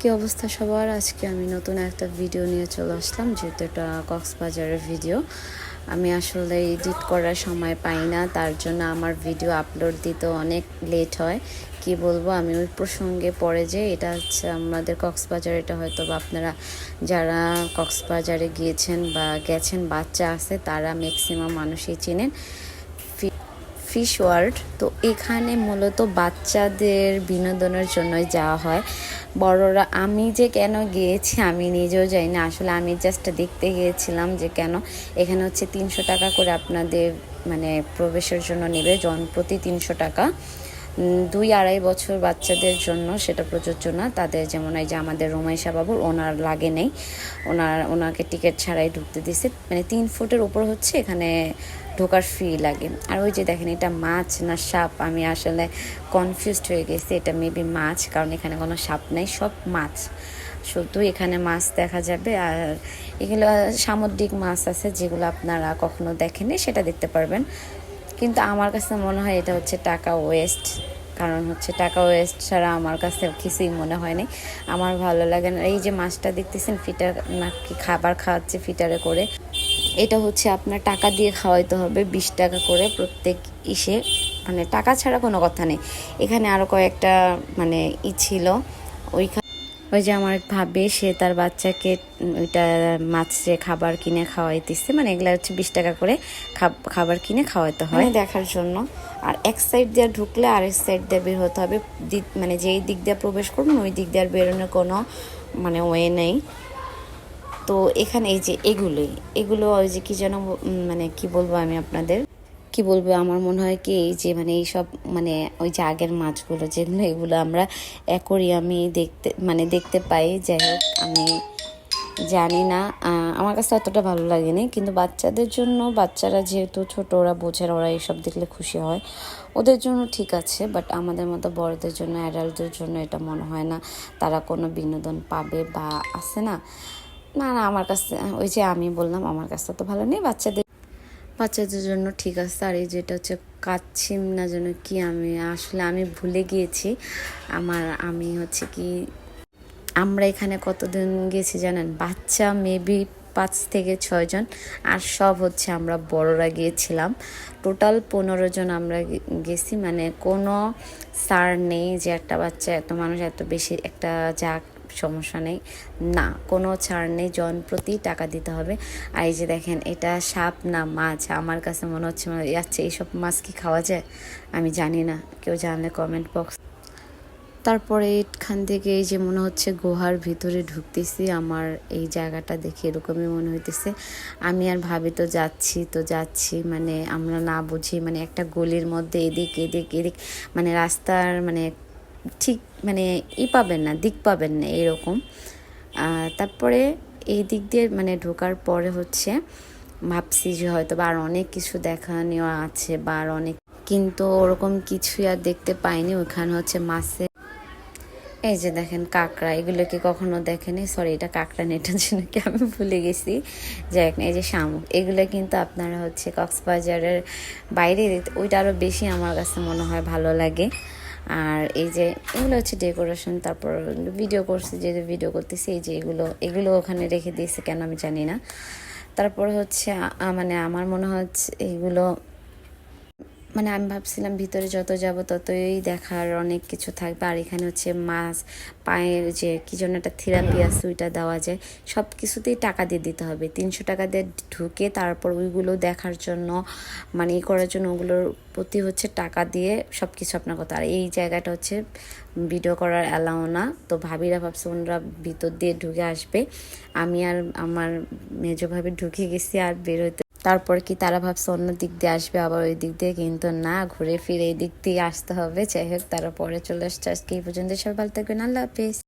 কি অবস্থা সবার? আজকে আমি নতুন একটা ভিডিও নিয়ে চলে আসলাম, যেহেতু এটা কক্সবাজারের ভিডিও। আমি আসলে এডিট করার সময় পাই না, তার জন্য আমার ভিডিও আপলোড দিতে অনেক লেট হয়। কি বলবো, আমি ওই প্রসঙ্গে পড়ে যে এটা হচ্ছে আমাদের কক্সবাজার। এটা হয়তো বা আপনারা যারা কক্সবাজারে গিয়েছেন বা গেছেন, বাচ্চা আছে, তারা ম্যাক্সিমাম মানুষই চেনেন ফিশ ওয়ার্ল্ড। তো এখানে মূলত বাচ্চাদের বিনোদনের জন্যই যাওয়া হয়। বড়রা, আমি যে কেন গিয়েছি আমি নিজেও জানি না। আসলে আমি জাস্ট দেখতে গিয়েছিলাম যে কেন এখানে হচ্ছে 300 টাকা করে আপনাদের মানে প্রবেশের জন্য নেবে, জনপ্রতি 300 টাকা। 2-2.5 বছর বাচ্চাদের জন্য সেটা প্রযোজ্য না। তাদের যেমন এই যে আমাদের রোমাইশা বাবুর, ওনার লাগে নেই, ওনাকে টিকিট ছাড়াই ঢুকতে দিছে। মানে 3 ফুটের উপর হচ্ছে এখানে ঢোকার ফি লাগে। আর ওই যে দেখেন, এটা মাছ না সাপ, আমি আসলে কনফিউজড হয়ে গেছি। এটা মেবি মাছ, কারণ এখানে কোনো সাপ নেই, সব মাছ। শুধু এখানে মাছ দেখা যাবে। আর এগুলো সামুদ্রিক মাছ আছে, যেগুলো আপনারা কখনো দেখেননি, সেটা দেখতে পারবেন। কিন্তু আমার কাছে মনে হয় এটা হচ্ছে টাকা ওয়েস্ট। কারণ হচ্ছে টাকা ওয়েস্ট ছাড়া আমার কাছে কিছুই মনে হয়নি। আমার ভালো লাগে না। এই যে মাছটা দেখতেছেন, ফিটার নাকি খাবার খাওয়াচ্ছে ফিটারে করে। এটা হচ্ছে আপনার টাকা দিয়ে খাওয়াইতে হবে, 20 টাকা করে প্রত্যেক ইসে। মানে টাকা ছাড়া কোনো কথা নেই। এখানে আরও কয়েকটা মানে ছিল। ওই যে আমার ভাবে, সে তার বাচ্চাকে ওইটা মাছে খাবার কিনে খাওয়াইতেছে। মানে এগুলা হচ্ছে 20 টাকা করে খাবার কিনে খাওয়াইতে হয় দেখার জন্য। আর এক সাইড দিয়ে ঢুকলে আরেক সাইড দিয়ে বের হতে হবে। মানে যেই দিক দিয়ে প্রবেশ করবেন ওই দিক দিয়ে আর বেরোনোর কোনো মানে ওয়ে নেই। তো এখানে এই যে এগুলো ওই যে কি যেন মানে কি বলবো আমি আপনাদের, কি বলবো, আমার মনে হয় কি এই যে মানে এইসব মানে ওই যে আগের মাছগুলো যেগুলো, এগুলো আমরা অ্যাকোরিয়ামে দেখতে পাই। যাই হোক, আমি জানি না, আমার কাছে অতটা ভালো লাগেনি। কিন্তু বাচ্চাদের জন্য, বাচ্চারা যেহেতু ছোট, ওরা বোঝে না, ওরা এইসব দেখলে খুশি হয়, ওদের জন্য ঠিক আছে। বাট আমাদের মতো বড়দের জন্য, অ্যাডাল্টদের জন্য এটা মনে হয় না তারা কোনো বিনোদন পাবে বা আছে না। না না, আমার কাছে ওই যে আমি বললাম, আমার কাছে তো ভালো নেই। বাচ্চাদের জন্য ঠিক আছে। আর এই যেটা হচ্ছে কাচ্ছিম না যেন কি, আমি ভুলে গিয়েছি। আমি হচ্ছে কি, আমরা এখানে কতদিন গেছি জানেন? বাচ্চা মেবি 5 থেকে 6 জন। আর সব হচ্ছে আমরা বড়রা গিয়েছিলাম। টোটাল 15 জন আমরা গেছি। মানে কোনো সার নেই যে একটা বাচ্চা, এত মানুষ, এত বেশি একটা যাক সমস্যা নেই, না, কোনো ছাড় নেই। জনপ্রতি টাকা দিতে হবে। আর এই যে দেখেন, এটা সাপ না মাছ, আমার কাছে মনে হচ্ছে আচ্ছা, এইসব মাছ কি খাওয়া যায়? আমি জানি না, কেউ জানলে কমেন্ট বক্স। তারপরে এখান থেকে এই যে মনে হচ্ছে গুহার ভিতরে ঢুকতেছি। আমার এই জায়গাটা দেখে এরকমই মনে হইতেছে। আমি আর ভাবি তো যাচ্ছি, মানে আমরা না বুঝি, মানে একটা গলির মধ্যে এদিক এদিক এদিক, মানে রাস্তার মানে ঠিক মানে পাবেন না, দিক পাবেন না এরকম। তারপরে এই দিক দিয়ে মানে ঢোকার পরে হচ্ছে ভাবছি যে হয়তো বা আর অনেক কিছু দেখানো আছে বা আর অনেক, কিন্তু ওরকম কিছুই আর দেখতে পাইনি। ওখানে হচ্ছে মাছে, এই যে দেখেন কাঁকড়া, এগুলো কি কখনো দেখেনি? সরি, এটা কাঁকড়া নেটার জন্য কি আমি ভুলে গেছি। যাই এই যে শামুক, এগুলো কিন্তু আপনারা হচ্ছে কক্সবাজারের বাইরে ওইটা আরও বেশি আমার কাছে মনে হয় ভালো লাগে। আর এই যে এগুলো হচ্ছে ডেকোরেশন। তারপর ভিডিও করছি, যেহেতু ভিডিও করতেছি, এই যে এগুলো ওখানে রেখে দিয়েছে কেন আমি জানি না। তারপর হচ্ছে মানে আমার মনে হচ্ছে এইগুলো, মানে আমি ভাবছিলাম ভিতরে যত যাব ততই দেখার অনেক কিছু থাকবে। আর এখানে হচ্ছে মাছ পায়ের যে কি জন্য একটা থেরাপি আছে, ওইটা দেওয়া যায়। সব কিছুতেই টাকা দিয়ে দিতে হবে। 300 টাকা দিয়ে ঢুকে তারপর ওইগুলো দেখার জন্য, মানে করার জন্য ওগুলোর প্রতি হচ্ছে টাকা দিয়ে সব কিছু আপনার কথা। আর এই জায়গাটা হচ্ছে ভিডিও করার অ্যালাউ না। তো ভাবিরা ভাবছে ওনারা ভিতর দিয়ে ঢুকে আসবে, আমি আর আমার মেজো ভাবি ঢুকে গেছি আর বের হইতে। তারপর কি তারা ভাবছে অন্য দিক দিয়ে আসবে, আবার ওই দিক দিয়ে, কিন্তু না, ঘুরে ফিরে এই দিক দিয়ে আসতে হবে। যাই হোক, তারা পরে চলে আসছে। আজকে এই পর্যন্ত, সবাই ভালো থাকবেন, আল্লাহ হাফিজ।